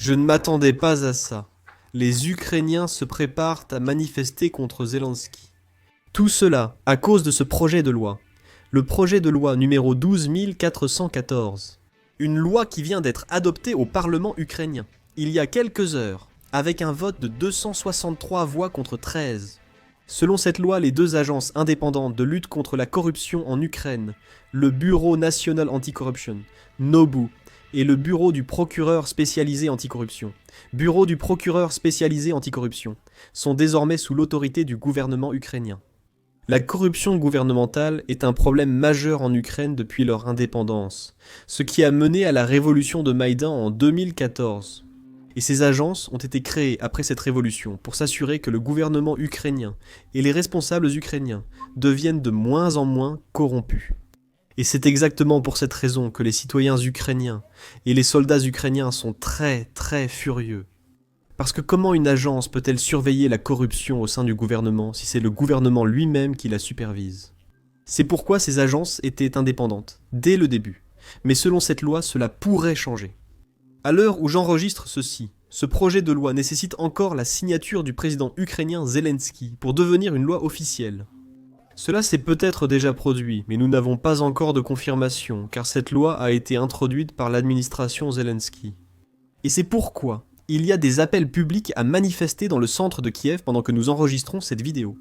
Je ne m'attendais pas à ça. Les Ukrainiens se préparent à manifester contre Zelensky. Tout cela à cause de ce projet de loi. Le projet de loi numéro 12414. Une loi qui vient d'être adoptée au Parlement ukrainien, il y a quelques heures, avec un vote de 263 voix contre 13. Selon cette loi, les deux agences indépendantes de lutte contre la corruption en Ukraine, le Bureau National Anti-Corruption, NOBU, et le Bureau du procureur spécialisé anticorruption, sont désormais sous l'autorité du gouvernement ukrainien. La corruption gouvernementale est un problème majeur en Ukraine depuis leur indépendance, ce qui a mené à la révolution de Maïdan en 2014. Et ces agences ont été créées après cette révolution pour s'assurer que le gouvernement ukrainien et les responsables ukrainiens deviennent de moins en moins corrompus. Et c'est exactement pour cette raison que les citoyens ukrainiens et les soldats ukrainiens sont très furieux. Parce que comment une agence peut-elle surveiller la corruption au sein du gouvernement si c'est le gouvernement lui-même qui la supervise? C'est pourquoi ces agences étaient indépendantes, dès le début. Mais selon cette loi, cela pourrait changer. À l'heure où j'enregistre ceci, ce projet de loi nécessite encore la signature du président ukrainien Zelensky pour devenir une loi officielle. Cela s'est peut-être déjà produit, mais nous n'avons pas encore de confirmation, car cette loi a été introduite par l'administration Zelensky. Et c'est pourquoi il y a des appels publics à manifester dans le centre de Kiev pendant que nous enregistrons cette vidéo.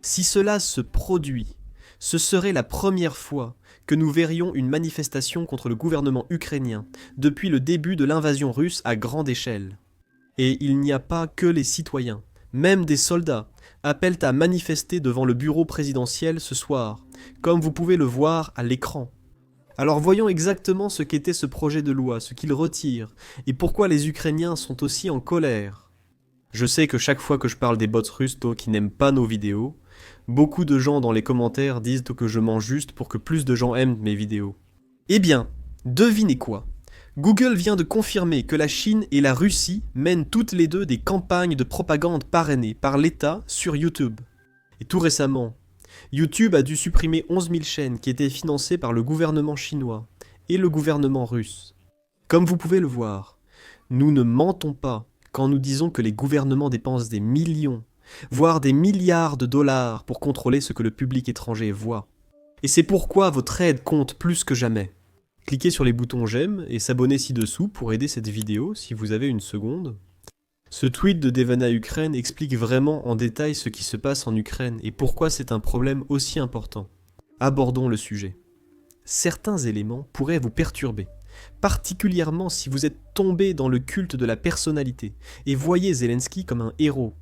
Si cela se produit, ce serait la première fois que nous verrions une manifestation contre le gouvernement ukrainien depuis le début de l'invasion russe à grande échelle. Et il n'y a pas que les citoyens, même des soldats, appellent à manifester devant le bureau présidentiel ce soir, comme vous pouvez le voir à l'écran. Alors voyons exactement ce qu'était ce projet de loi, ce qu'il retire, et pourquoi les Ukrainiens sont aussi en colère. Je sais que chaque fois que je parle des bots russes qui n'aiment pas nos vidéos, beaucoup de gens dans les commentaires disent que je mens juste pour que plus de gens aiment mes vidéos. Eh bien, devinez quoi? Google vient de confirmer que la Chine et la Russie mènent toutes les deux des campagnes de propagande parrainées par l'État sur YouTube. Et tout récemment, YouTube a dû supprimer 11 000 chaînes qui étaient financées par le gouvernement chinois et le gouvernement russe. Comme vous pouvez le voir, nous ne mentons pas quand nous disons que les gouvernements dépensent des millions, voire des milliards de dollars pour contrôler ce que le public étranger voit. Et c'est pourquoi votre aide compte plus que jamais. Cliquez sur les boutons j'aime et s'abonner ci-dessous pour aider cette vidéo si vous avez une seconde. Ce tweet de Devana Ukraine explique vraiment en détail ce qui se passe en Ukraine et pourquoi c'est un problème aussi important. Abordons le sujet. Certains éléments pourraient vous perturber, particulièrement si vous êtes tombé dans le culte de la personnalité et voyez Zelensky comme un héros.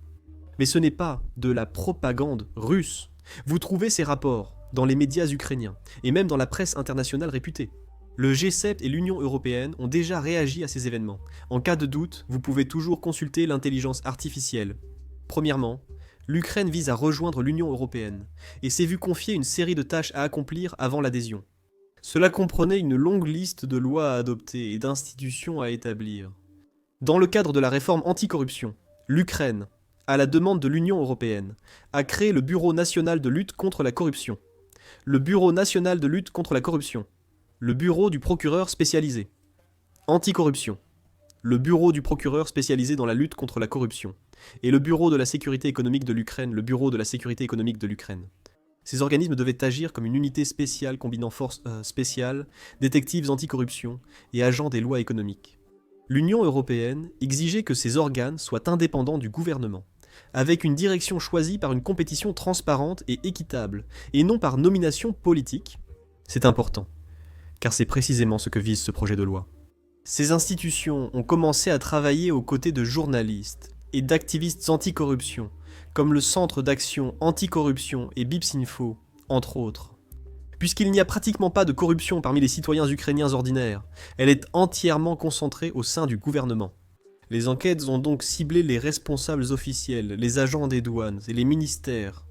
Mais ce n'est pas de la propagande russe. Vous trouvez ces rapports dans les médias ukrainiens et même dans la presse internationale réputée. Le G7 et l'Union européenne ont déjà réagi à ces événements. En cas de doute, vous pouvez toujours consulter l'intelligence artificielle. Premièrement, l'Ukraine vise à rejoindre l'Union européenne et s'est vu confier une série de tâches à accomplir avant l'adhésion. Cela comprenait une longue liste de lois à adopter et d'institutions à établir. Dans le cadre de la réforme anticorruption, l'Ukraine, à la demande de l'Union européenne, a créé le Bureau national de lutte contre la corruption. Le Bureau national de lutte contre la corruption. Le bureau du procureur spécialisé. Anticorruption. Le bureau du procureur spécialisé dans la lutte contre la corruption. Et le bureau de la sécurité économique de l'Ukraine, le bureau de la sécurité économique de l'Ukraine. Ces organismes devaient agir comme une unité spéciale combinant forces spéciales, détectives anticorruption et agents des lois économiques. L'Union européenne exigeait que ces organes soient indépendants du gouvernement, avec une direction choisie par une compétition transparente et équitable, et non par nomination politique. C'est important, car c'est précisément ce que vise ce projet de loi. Ces institutions ont commencé à travailler aux côtés de journalistes et d'activistes anticorruption, comme le Centre d'action anticorruption et Bipsinfo, entre autres. Puisqu'il n'y a pratiquement pas de corruption parmi les citoyens ukrainiens ordinaires, elle est entièrement concentrée au sein du gouvernement. Les enquêtes ont donc ciblé les responsables officiels, les agents des douanes et les ministères.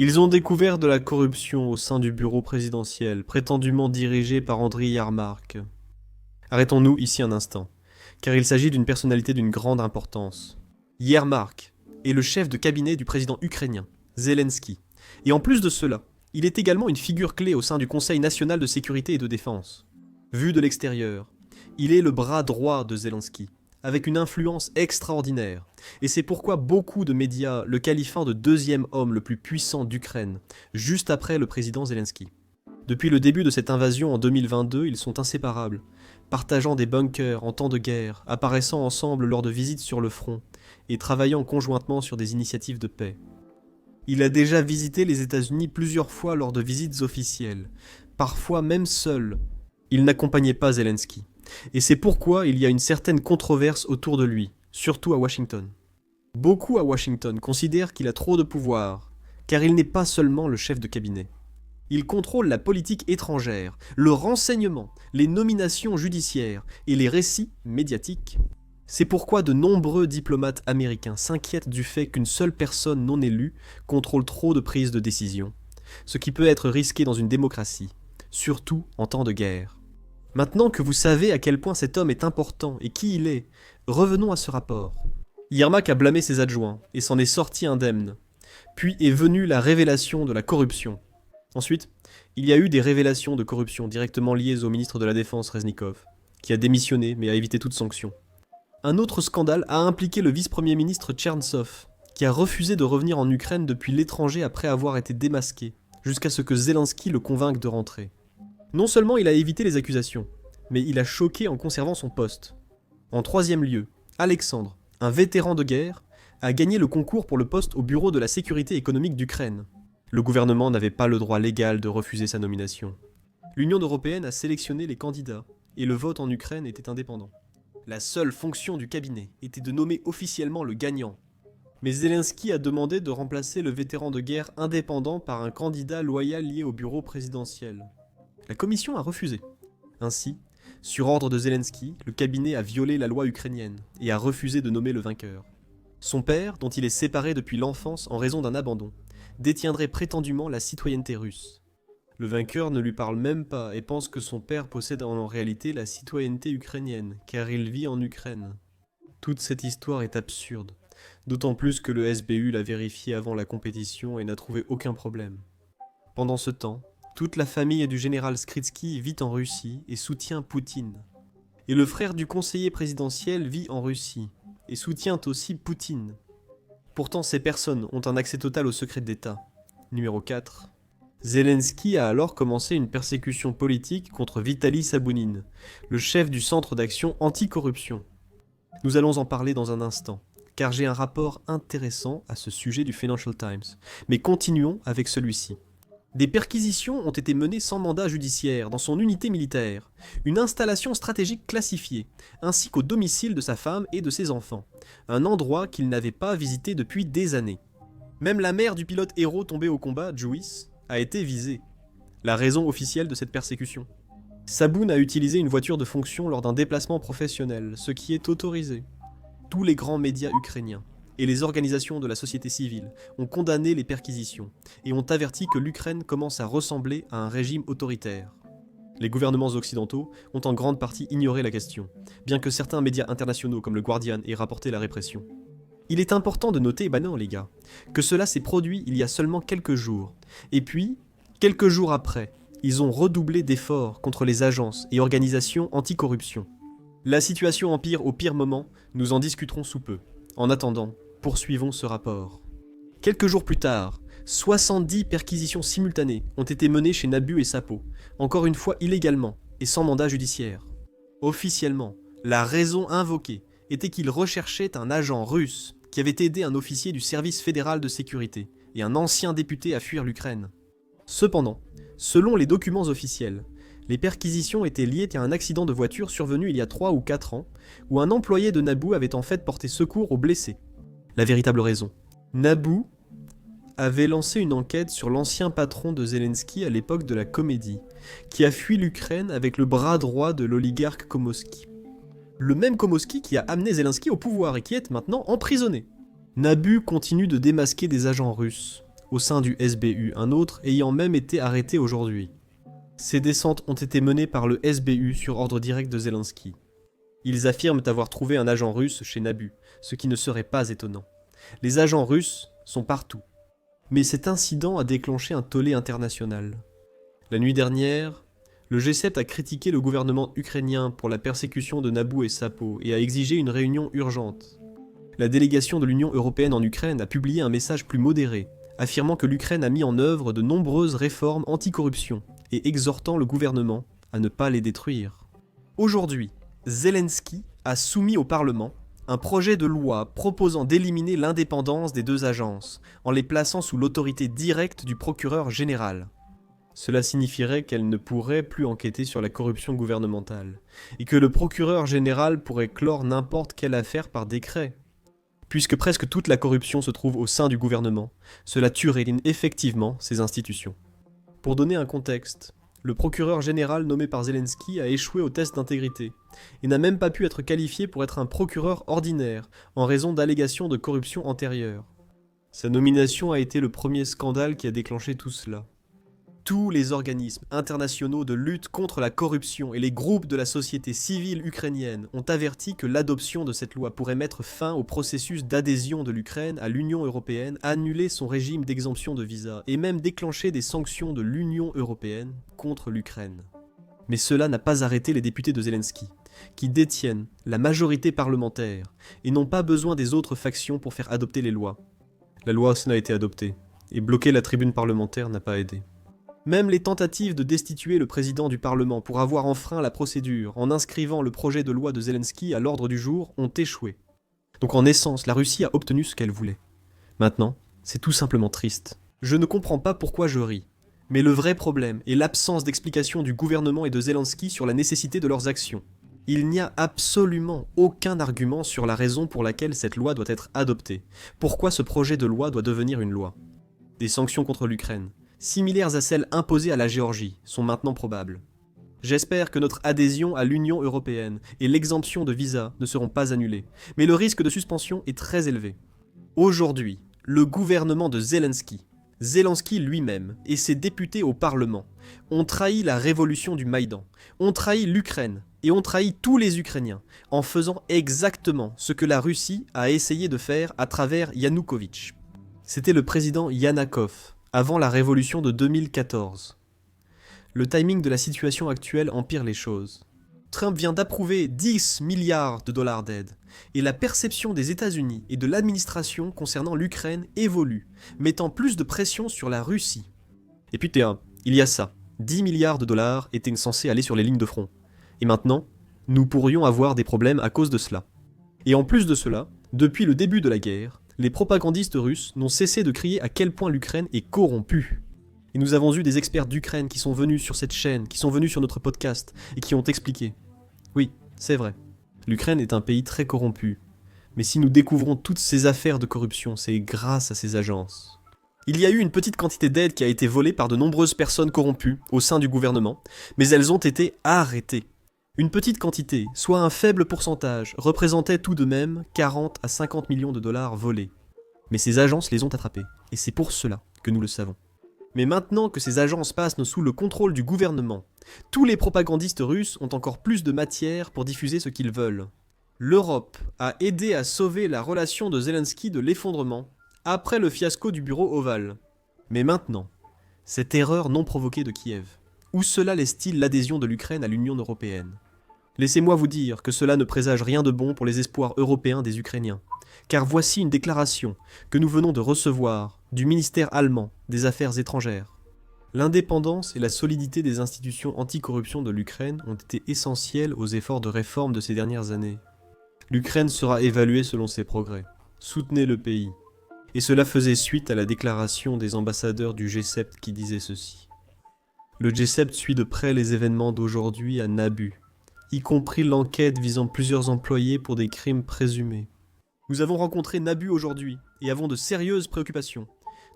Ils ont découvert de la corruption au sein du bureau présidentiel, prétendument dirigé par Andriy Yermak. Arrêtons-nous ici un instant, car il s'agit d'une personnalité d'une grande importance. Yermak est le chef de cabinet du président ukrainien, Zelensky. Et en plus de cela, il est également une figure clé au sein du Conseil national de sécurité et de défense. Vu de l'extérieur, il est le bras droit de Zelensky, avec une influence extraordinaire. Et c'est pourquoi beaucoup de médias le qualifient de deuxième homme le plus puissant d'Ukraine, juste après le président Zelensky. Depuis le début de cette invasion en 2022, ils sont inséparables, partageant des bunkers en temps de guerre, apparaissant ensemble lors de visites sur le front, et travaillant conjointement sur des initiatives de paix. Il a déjà visité les États-Unis plusieurs fois lors de visites officielles, parfois même seul. Il n'accompagnait pas Zelensky. Et c'est pourquoi il y a une certaine controverse autour de lui, surtout à Washington. Beaucoup à Washington considèrent qu'il a trop de pouvoir, car il n'est pas seulement le chef de cabinet. Il contrôle la politique étrangère, le renseignement, les nominations judiciaires et les récits médiatiques. C'est pourquoi de nombreux diplomates américains s'inquiètent du fait qu'une seule personne non élue contrôle trop de prises de décision, ce qui peut être risqué dans une démocratie, surtout en temps de guerre. Maintenant que vous savez à quel point cet homme est important et qui il est, revenons à ce rapport. Yermak a blâmé ses adjoints et s'en est sorti indemne. Puis est venue la révélation de la corruption. Ensuite, il y a eu des révélations de corruption directement liées au ministre de la Défense Reznikov, qui a démissionné mais a évité toute sanction. Un autre scandale a impliqué le vice-premier ministre Tcherntsov, qui a refusé de revenir en Ukraine depuis l'étranger après avoir été démasqué, jusqu'à ce que Zelensky le convainque de rentrer. Non seulement il a évité les accusations, mais il a choqué en conservant son poste. En troisième lieu, Alexandre, un vétéran de guerre, a gagné le concours pour le poste au Bureau de la sécurité économique d'Ukraine. Le gouvernement n'avait pas le droit légal de refuser sa nomination. L'Union européenne a sélectionné les candidats, et le vote en Ukraine était indépendant. La seule fonction du cabinet était de nommer officiellement le gagnant. Mais Zelensky a demandé de remplacer le vétéran de guerre indépendant par un candidat loyal lié au bureau présidentiel. La commission a refusé. Ainsi, sur ordre de Zelensky, le cabinet a violé la loi ukrainienne et a refusé de nommer le vainqueur. Son père, dont il est séparé depuis l'enfance en raison d'un abandon, détiendrait prétendument la citoyenneté russe. Le vainqueur ne lui parle même pas et pense que son père possède en réalité la citoyenneté ukrainienne, car il vit en Ukraine. Toute cette histoire est absurde, d'autant plus que le SBU l'a vérifié avant la compétition et n'a trouvé aucun problème. Pendant ce temps, toute la famille du général Skritsky vit en Russie et soutient Poutine. Et le frère du conseiller présidentiel vit en Russie et soutient aussi Poutine. Pourtant, ces personnes ont un accès total au secret d'État. Numéro 4. Zelensky a alors commencé une persécution politique contre Vitaly Sabounine, le chef du centre d'action anti-corruption. Nous allons en parler dans un instant, car j'ai un rapport intéressant à ce sujet du Financial Times. Mais continuons avec celui-ci. Des perquisitions ont été menées sans mandat judiciaire dans son unité militaire, une installation stratégique classifiée, ainsi qu'au domicile de sa femme et de ses enfants, un endroit qu'il n'avait pas visité depuis des années. Même la mère du pilote héros tombé au combat, Joyce, a été visée. La raison officielle de cette persécution. Saboun a utilisé une voiture de fonction lors d'un déplacement professionnel, ce qui est autorisé. Tous les grands médias ukrainiens et les organisations de la société civile ont condamné les perquisitions et ont averti que l'Ukraine commence à ressembler à un régime autoritaire. Les gouvernements occidentaux ont en grande partie ignoré la question, bien que certains médias internationaux comme le Guardian aient rapporté la répression. Il est important de noter, non les gars, que cela s'est produit il y a seulement quelques jours, et puis, quelques jours après, ils ont redoublé d'efforts contre les agences et organisations anti-corruption. La situation empire au pire moment, nous en discuterons sous peu. En attendant, poursuivons ce rapport. Quelques jours plus tard, 70 perquisitions simultanées ont été menées chez Nabu et Sapo, encore une fois illégalement et sans mandat judiciaire. Officiellement, la raison invoquée était qu'ils recherchaient un agent russe qui avait aidé un officier du service fédéral de sécurité et un ancien député à fuir l'Ukraine. Cependant, selon les documents officiels, les perquisitions étaient liées à un accident de voiture survenu il y a 3 ou 4 ans, où un employé de Nabu avait en fait porté secours aux blessés. La véritable raison. Nabu avait lancé une enquête sur l'ancien patron de Zelensky à l'époque de la comédie, qui a fui l'Ukraine avec le bras droit de l'oligarque Komosky. Le même Komosky qui a amené Zelensky au pouvoir et qui est maintenant emprisonné. Nabu continue de démasquer des agents russes, au sein du SBU, un autre ayant même été arrêté aujourd'hui. Ces descentes ont été menées par le SBU sur ordre direct de Zelensky. Ils affirment avoir trouvé un agent russe chez Nabu, ce qui ne serait pas étonnant. Les agents russes sont partout. Mais cet incident a déclenché un tollé international. La nuit dernière, Le G7 a critiqué le gouvernement ukrainien pour la persécution de Nabou et Sapo et a exigé une réunion urgente. La délégation de l'Union européenne en Ukraine a publié un message plus modéré, affirmant que l'Ukraine a mis en œuvre de nombreuses réformes anticorruption et exhortant le gouvernement à ne pas les détruire. Aujourd'hui, Zelensky a soumis au Parlement un projet de loi proposant d'éliminer l'indépendance des deux agences, en les plaçant sous l'autorité directe du procureur général. Cela signifierait qu'elle ne pourrait plus enquêter sur la corruption gouvernementale, et que le procureur général pourrait clore n'importe quelle affaire par décret. Puisque presque toute la corruption se trouve au sein du gouvernement, cela tuerait effectivement ces institutions. Pour donner un contexte, le procureur général nommé par Zelensky a échoué au test d'intégrité, et n'a même pas pu être qualifié pour être un procureur ordinaire, en raison d'allégations de corruption antérieures. Sa nomination a été le premier scandale qui a déclenché tout cela. Tous les organismes internationaux de lutte contre la corruption et les groupes de la société civile ukrainienne ont averti que l'adoption de cette loi pourrait mettre fin au processus d'adhésion de l'Ukraine à l'Union européenne, annuler son régime d'exemption de visa et même déclencher des sanctions de l'Union européenne contre l'Ukraine. Mais cela n'a pas arrêté les députés de Zelensky, qui détiennent la majorité parlementaire et n'ont pas besoin des autres factions pour faire adopter les lois. La loi aussi n'a été adoptée, et bloquer la tribune parlementaire n'a pas aidé. Même les tentatives de destituer le président du Parlement pour avoir enfreint la procédure en inscrivant le projet de loi de Zelensky à l'ordre du jour ont échoué. Donc en essence, la Russie a obtenu ce qu'elle voulait. Maintenant, c'est tout simplement triste. Je ne comprends pas pourquoi je ris, mais le vrai problème est l'absence d'explication du gouvernement et de Zelensky sur la nécessité de leurs actions. Il n'y a absolument aucun argument sur la raison pour laquelle cette loi doit être adoptée. Pourquoi ce projet de loi doit devenir une loi ? Des sanctions contre l'Ukraine, similaires à celles imposées à la Géorgie, sont maintenant probables. J'espère que notre adhésion à l'Union européenne et l'exemption de visa ne seront pas annulées, mais le risque de suspension est très élevé. Aujourd'hui, le gouvernement de Zelensky lui-même et ses députés au Parlement ont trahi la révolution du Maïdan, ont trahi l'Ukraine et ont trahi tous les Ukrainiens en faisant exactement ce que la Russie a essayé de faire à travers Yanukovych. C'était le président Yanakov, avant la révolution de 2014. Le timing de la situation actuelle empire les choses. Trump vient d'approuver 10 milliards de dollars d'aide, et la perception des États-Unis et de l'administration concernant l'Ukraine évolue, mettant plus de pression sur la Russie. Et putain, il y a ça. 10 milliards de dollars étaient censés aller sur les lignes de front. Et maintenant, nous pourrions avoir des problèmes à cause de cela. Et en plus de cela, depuis le début de la guerre, les propagandistes russes n'ont cessé de crier à quel point l'Ukraine est corrompue. Et nous avons eu des experts d'Ukraine qui sont venus sur cette chaîne, qui sont venus sur notre podcast, et qui ont expliqué. Oui, c'est vrai. L'Ukraine est un pays très corrompu. Mais si nous découvrons toutes ces affaires de corruption, c'est grâce à ces agences. Il y a eu une petite quantité d'aide qui a été volée par de nombreuses personnes corrompues au sein du gouvernement, mais elles ont été arrêtées. Une petite quantité, soit un faible pourcentage, représentait tout de même 40 à 50 millions de dollars volés. Mais ces agences les ont attrapés, et c'est pour cela que nous le savons. Mais maintenant que ces agences passent sous le contrôle du gouvernement, tous les propagandistes russes ont encore plus de matière pour diffuser ce qu'ils veulent. L'Europe a aidé à sauver la relation de Zelensky de l'effondrement, après le fiasco du bureau ovale. Mais maintenant, cette erreur non provoquée de Kiev, où cela laisse-t-il l'adhésion de l'Ukraine à l'Union européenne ? Laissez-moi vous dire que cela ne présage rien de bon pour les espoirs européens des Ukrainiens. Car voici une déclaration que nous venons de recevoir du ministère allemand des Affaires étrangères. L'indépendance et la solidité des institutions anticorruption de l'Ukraine ont été essentielles aux efforts de réforme de ces dernières années. L'Ukraine sera évaluée selon ses progrès. Soutenez le pays. Et cela faisait suite à la déclaration des ambassadeurs du G7 qui disaient ceci. Le G7 suit de près les événements d'aujourd'hui à Nabu, y compris l'enquête visant plusieurs employés pour des crimes présumés. Nous avons rencontré Nabu aujourd'hui et avons de sérieuses préoccupations.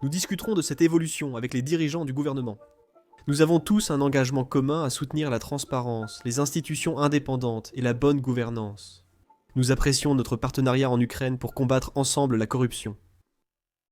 Nous discuterons de cette évolution avec les dirigeants du gouvernement. Nous avons tous un engagement commun à soutenir la transparence, les institutions indépendantes et la bonne gouvernance. Nous apprécions notre partenariat en Ukraine pour combattre ensemble la corruption.